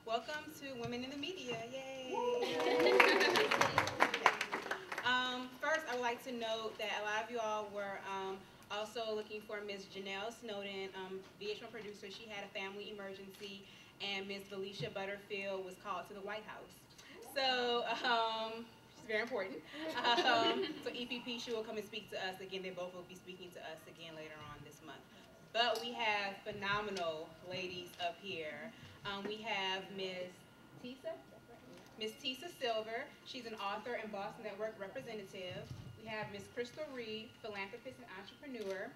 Welcome to Women in the Media. Yay! First, I would like to note that a lot of you all were also looking for Ms. Janelle Snowden, VH1 producer. She had a family emergency, and Ms. Felicia Butterfield was called to the White House. So, she's very important. So EPP, she will come and speak to us again. They both will be speaking to us again later on this month. But we have phenomenal ladies up here. We have Miss Tisa Silver. She's an author and Boston Network representative. We have Miss Crystal Reed, philanthropist and entrepreneur.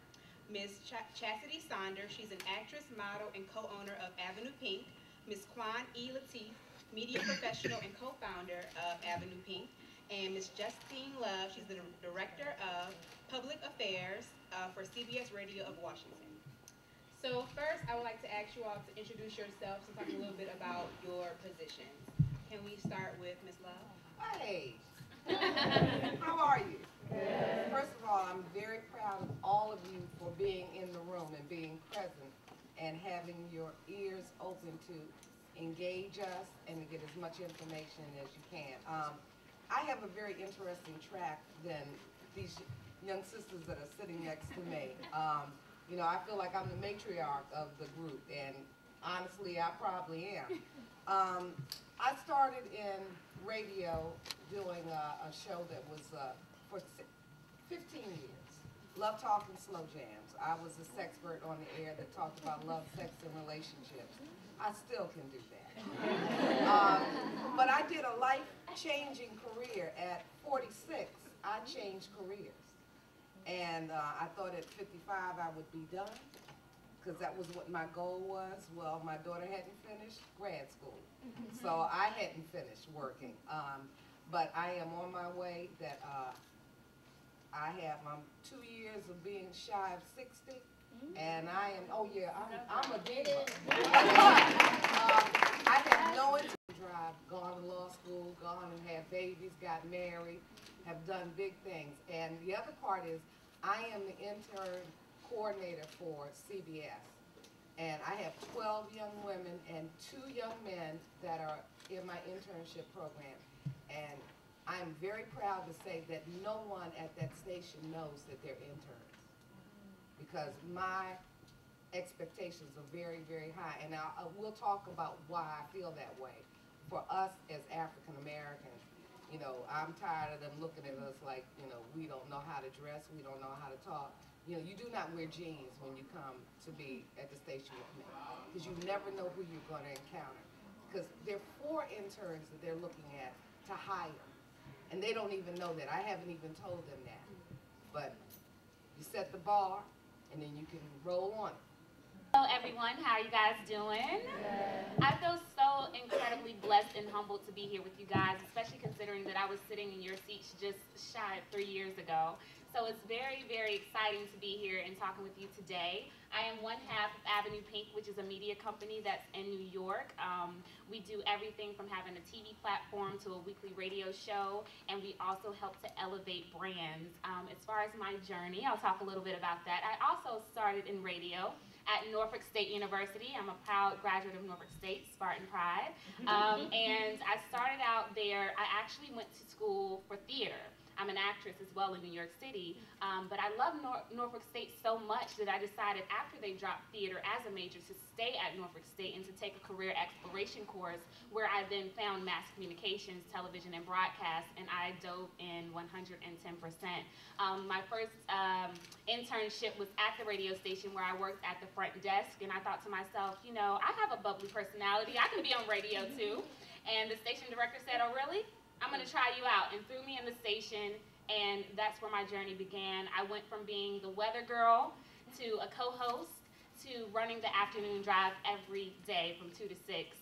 Miss Chastity Saunders. She's an actress, model, and co-owner of Avenue Pink. Miss Quan E. Latif, media professional and co-founder of Avenue Pink. And Miss Justine Love. She's the director of public affairs for CBS Radio of Washington. So first, I would like to ask you all to introduce yourselves and talk a little bit about your positions. Can we start with Ms. Love? Hey, how are you? Good. First of all, I'm very proud of all of you for being in the room and being present and having your ears open to engage us and to get as much information as you can. I have a very interesting track than these young sisters that are sitting next to me. You know, I feel like I'm the matriarch of the group, and honestly, I probably am. I started in radio doing a show that was for 15 years. Love Talk and Slow Jams. I was a sexpert on the air that talked about love, sex, and relationships. I still can do that. But I did a life-changing career. At 46, I changed careers. And I thought at 55 I would be done, because that was what my goal was. Well, my daughter hadn't finished grad school, so I hadn't finished working. But I am on my way. That I'm 2 years of being shy of 60, and I am, oh yeah, I'm a diva. I have no intention to drive, gone to law school, gone and had babies, got married, have done big things. And the other part is, I am the intern coordinator for CBS. And I have 12 young women and 2 young men that are in my internship program. And I'm very proud to say that no one at that station knows that they're interns, because my expectations are very, very high. And we'll talk about why I feel that way. For us as African Americans, you know, I'm tired of them looking at us like, you know, we don't know how to dress, we don't know how to talk. You know, you do not wear jeans when you come to be at the station with me, because you never know who you're going to encounter. Because there are 4 interns that they're looking at to hire, and they don't even know that. I haven't even told them that. But you set the bar, and then you can roll on it. Hello everyone, how are you guys doing? I feel so incredibly blessed and humbled to be here with you guys, especially considering that I was sitting in your seats just shy of 3 years ago. So it's very, very exciting to be here and talking with you today. I am one half of Avenue Pink, which is a media company that's in New York. We do everything from having a TV platform to a weekly radio show, and we also help to elevate brands. As far as my journey, I'll talk a little bit about that. I also started in radio at Norfolk State University. I'm a proud graduate of Norfolk State, Spartan Pride. And I started out there. I actually went to school for theater. I'm an actress as well in New York City, but I love Norfolk State so much that I decided after they dropped theater as a major to stay at Norfolk State and to take a career exploration course, where I then found mass communications, television, and broadcast, and I dove in 110%. My first internship was at the radio station, where I worked at the front desk, and I thought to myself, you know, I have a bubbly personality, I can be on radio too. And the station director said, oh really? I'm going to try you out, and threw me in the station, and that's where my journey began. I went from being the weather girl to a co-host to running the afternoon drive every day from 2 to 6.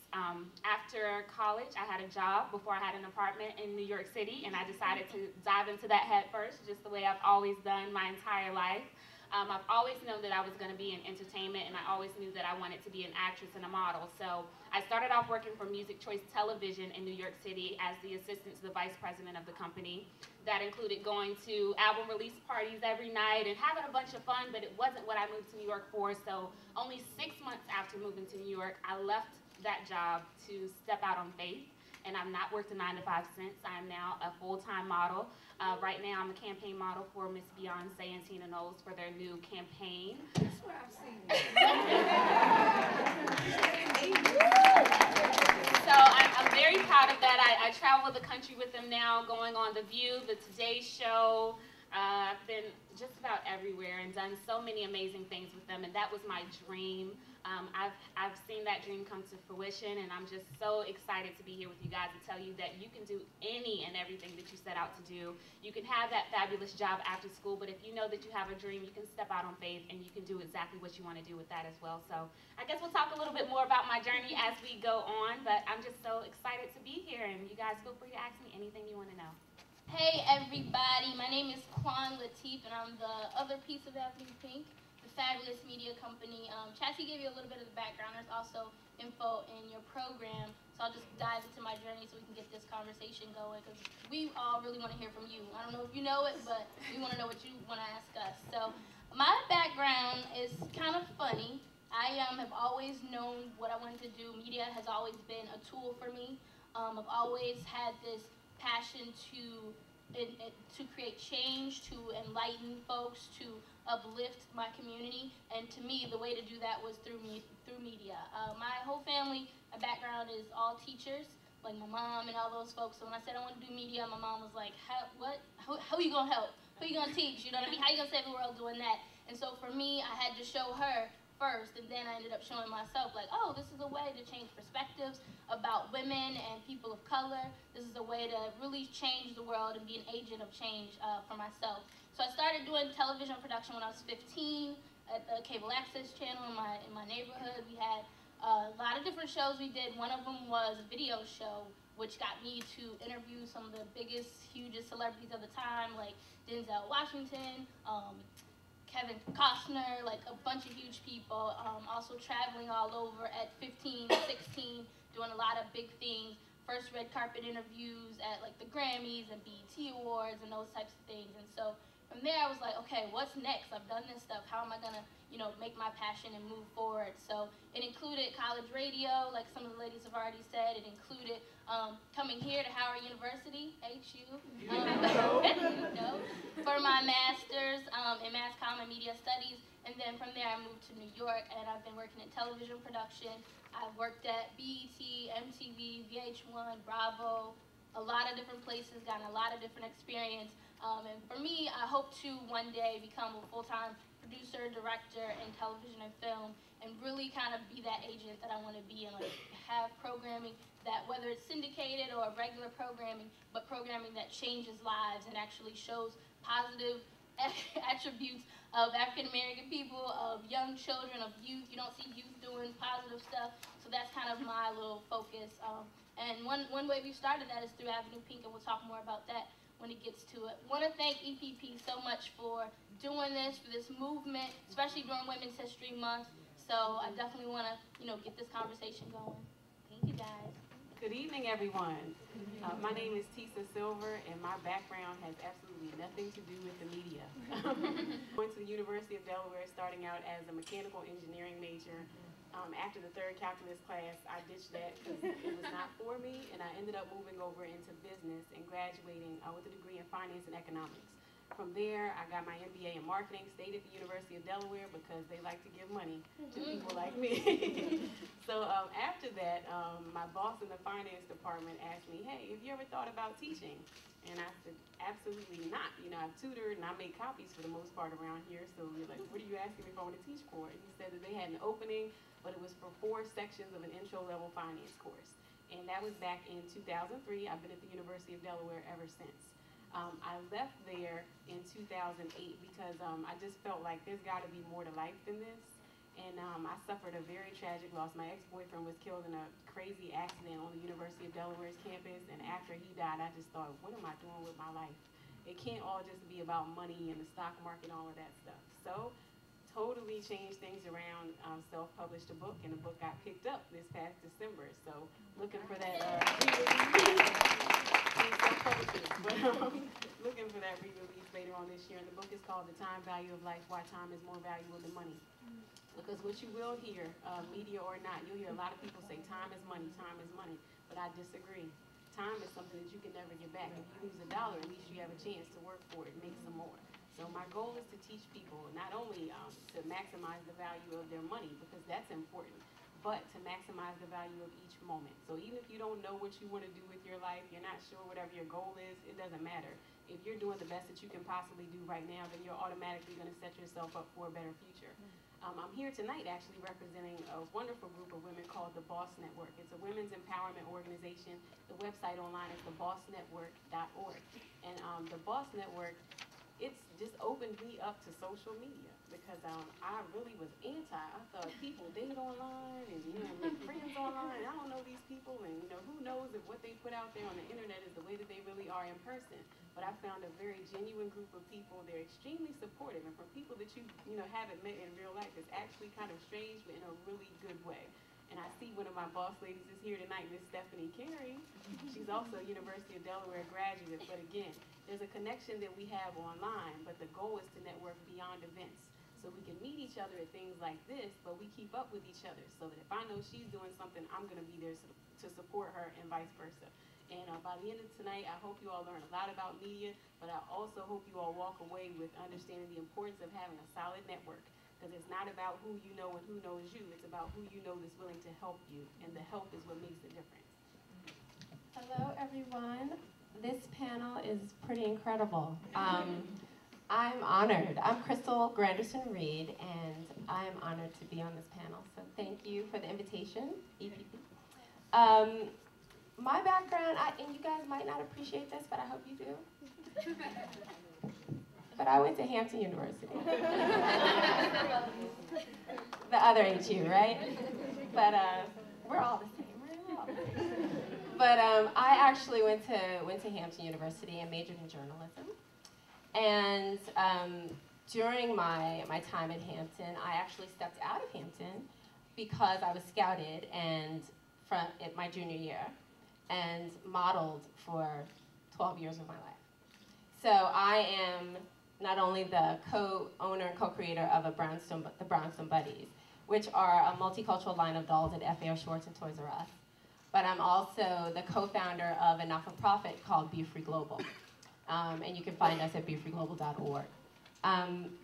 After college, I had a job before I had an apartment in New York City, and I decided to dive into that head first, just the way I've always done my entire life. I've always known that I was going to be in entertainment, and I always knew that I wanted to be an actress and a model. So I started off working for Music Choice Television in New York City as the assistant to the vice president of the company. That included going to album release parties every night and having a bunch of fun, but it wasn't what I moved to New York for. So only 6 months after moving to New York, I left that job to step out on faith, and I've not worked a 9-to-5 since. I am now a full-time model. Right now, I'm a campaign model for Miss Beyonce and Tina Knowles for their new campaign. That's what I've seen. So I'm very proud of that. I travel the country with them now, going on The View, The Today Show. I've been just about everywhere and done so many amazing things with them, and that was my dream. I've seen that dream come to fruition, and I'm just so excited to be here with you guys to tell you that you can do any and everything that you set out to do. You can have that fabulous job after school, but if you know that you have a dream, you can step out on faith, and you can do exactly what you want to do with that as well. So I guess we'll talk a little bit more about my journey as we go on, but I'm just so excited to be here, and you guys feel free to ask me anything you want to know. Hey everybody, my name is Quan Latif, and I'm the other piece of Avenue Pink, the fabulous media company. Chassie gave you a little bit of the background. There's also info in your program, so I'll just dive into my journey so we can get this conversation going, because we all really want to hear from you. I don't know if you know it, but we want to know what you want to ask us. So my background is kind of funny. I have always known what I wanted to do. Media has always been a tool for me. I've always had this passion to create change, to enlighten folks, to uplift my community, and to me, the way to do that was through media. My whole family, my background is all teachers, like my mom and all those folks. So when I said I want to do media, my mom was like, How are you gonna help? Who are you gonna teach? You know what I mean? How are you gonna save the world doing that? And so for me, I had to show her first, and then I ended up showing myself, like, oh, this is a way to change perspectives about women and people of color. This is a way to really change the world and be an agent of change for myself. So I started doing television production when I was 15 at the cable access channel in my neighborhood. We had a lot of different shows we did. One of them was a video show, which got me to interview some of the biggest, hugest celebrities of the time, like Denzel Washington, Kevin Costner, like a bunch of huge people. Also traveling all over at 15, 16, doing a lot of big things. First red carpet interviews at like the Grammys and BET Awards and those types of things. And so from there I was like, okay, what's next? I've done this stuff. How am I gonna, make my passion and move forward? So it included college radio, like some of the ladies have already said. It included coming here to Howard University, HU, for my master's in mass comm and media studies. And then from there I moved to New York, and I've been working in television production. I've worked at BET, MTV, VH1, Bravo, a lot of different places, gotten a lot of different experience. And for me, I hope to one day become a full-time producer, director in television and film, and really kind of be that agent that I want to be, and like have programming that, whether it's syndicated or regular programming, but programming that changes lives and actually shows positive attributes of African American people, of young children, of youth. You don't see youth doing positive stuff, so that's kind of my little focus. And one way we started that is through Avenue Pink, and we'll talk more about that when it gets to it. Want to thank EPP so much for doing this, for this movement, especially during Women's History Month. So I definitely want to, get this conversation going. Thank you, guys. Good evening, everyone. My name is Tisa Silver, and my background has absolutely nothing to do with the media. Went to the University of Delaware, starting out as a mechanical engineering major. After the third calculus class, I ditched that because it was not for me, and I ended up moving over into business and graduating with a degree in finance and economics. From there, I got my MBA in marketing, stayed at the University of Delaware because they like to give money to people like me. So after that, my boss in the finance department asked me, hey, have you ever thought about teaching? And I said, absolutely not. I've tutored and I make copies for the most part around here. So we're like, what are you asking me if I want to teach for? And he said that they had an opening, but it was for 4 sections of an intro-level finance course. And that was back in 2003. I've been at the University of Delaware ever since. I left there in 2008 because I just felt like there's got to be more to life than this. And I suffered a very tragic loss. My ex-boyfriend was killed in a crazy accident on the University of Delaware's campus. And after he died, I just thought, what am I doing with my life? It can't all just be about money and the stock market and all of that stuff. So totally changed things around, self-published a book, and the book got picked up this past December. So looking for that looking for that re-release later on this year. And the book is called The Time Value of Life, Why Time is More Valuable Than Money. Because what you will hear, media or not, you'll hear a lot of people say time is money, but I disagree. Time is something that you can never get back. If you lose $1, at least you have a chance to work for it and make some more. So my goal is to teach people not only to maximize the value of their money, because that's important, but to maximize the value of each moment. So even if you don't know what you want to do with your life, you're not sure whatever your goal is, it doesn't matter. If you're doing the best that you can possibly do right now, then you're automatically going to set yourself up for a better future. I'm here tonight actually representing a wonderful group of women called the Boss Network. It's a women's empowerment organization. The website online is thebossnetwork.org. And the Boss Network, it's just opened me up to social media because I really was anti. I thought people date online and make friends online. I don't know these people, and who knows if what they put out there on the internet is the way that they really are in person. But I found a very genuine group of people. They're extremely supportive, and from people that you haven't met in real life, it's actually kind of strange, but in a really good way. And I see one of my boss ladies is here tonight, Miss Stephanie Carey. She's also a University of Delaware graduate, but again, there's a connection that we have online, but the goal is to network beyond events. So we can meet each other at things like this, but we keep up with each other so that if I know she's doing something, I'm going to be there to support her and vice versa. And by the end of tonight, I hope you all learn a lot about media, but I also hope you all walk away with understanding the importance of having a solid network. Because it's not about who you know and who knows you. It's about who you know that's willing to help you. And the help is what makes the difference. Hello, everyone. This panel is pretty incredible. I'm honored. I'm Crystal Granderson-Reed, and I'm honored to be on this panel. So thank you for the invitation, EPP. My background, and you guys might not appreciate this, but I hope you do. But I went to Hampton University. The other HU, right? But we're all the same, right? We're all the same. But I actually went to Hampton University and majored in journalism. And during my time at Hampton, I actually stepped out of Hampton because I was scouted and at my junior year and modeled for 12 years of my life. So I am not only the co-owner and co-creator of the Brownstone Buddies, which are a multicultural line of dolls at FAO Schwartz and Toys R Us, but I'm also the co-founder of a not-for-profit called Be Free Global. And you can find us at befreeglobal.org.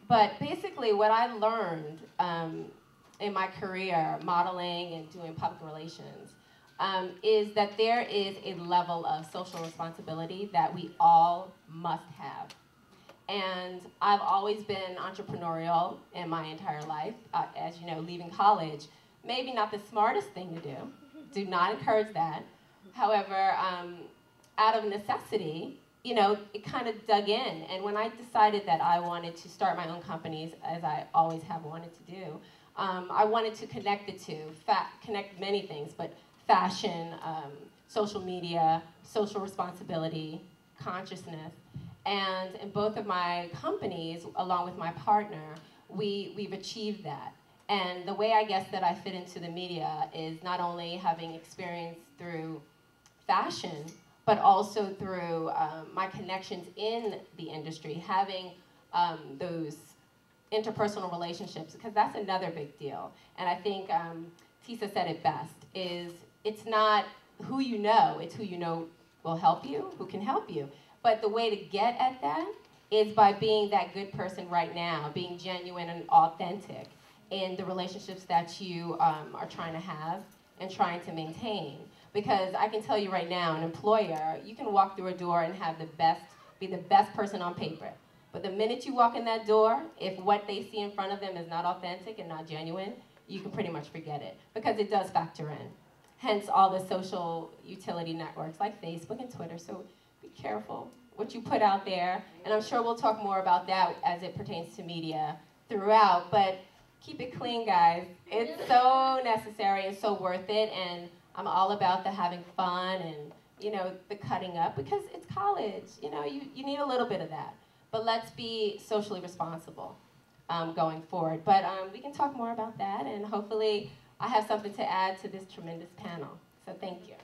But basically what I learned in my career modeling and doing public relations is that there is a level of social responsibility that we all must have. And I've always been entrepreneurial in my entire life. As you know, leaving college, maybe not the smartest thing to do. Do not encourage that. However, out of necessity, it kind of dug in. And when I decided that I wanted to start my own companies, as I always have wanted to do, I wanted to connect the two, connect many things, but fashion, social media, social responsibility, consciousness. And in both of my companies, along with my partner, we've achieved that. And the way I guess that I fit into the media is not only having experience through fashion, but also through my connections in the industry, having those interpersonal relationships, because that's another big deal. And I think Tisa said it best, is it's not who you know, it's who you know will help you, who can help you. But the way to get at that is by being that good person right now, being genuine and authentic in the relationships that you are trying to have and trying to maintain. Because I can tell you right now, an employer, you can walk through a door and have be the best person on paper. But the minute you walk in that door, if what they see in front of them is not authentic and not genuine, you can pretty much forget it, because it does factor in. Hence all the social utility networks like Facebook and Twitter. So be careful what you put out there. And I'm sure we'll talk more about that as it pertains to media throughout. But keep it clean, guys. It's so necessary and so worth it. And I'm all about the having fun and, the cutting up, because it's college. You need a little bit of that. But let's be socially responsible going forward. But we can talk more about that, and hopefully I have something to add to this tremendous panel. So thank you.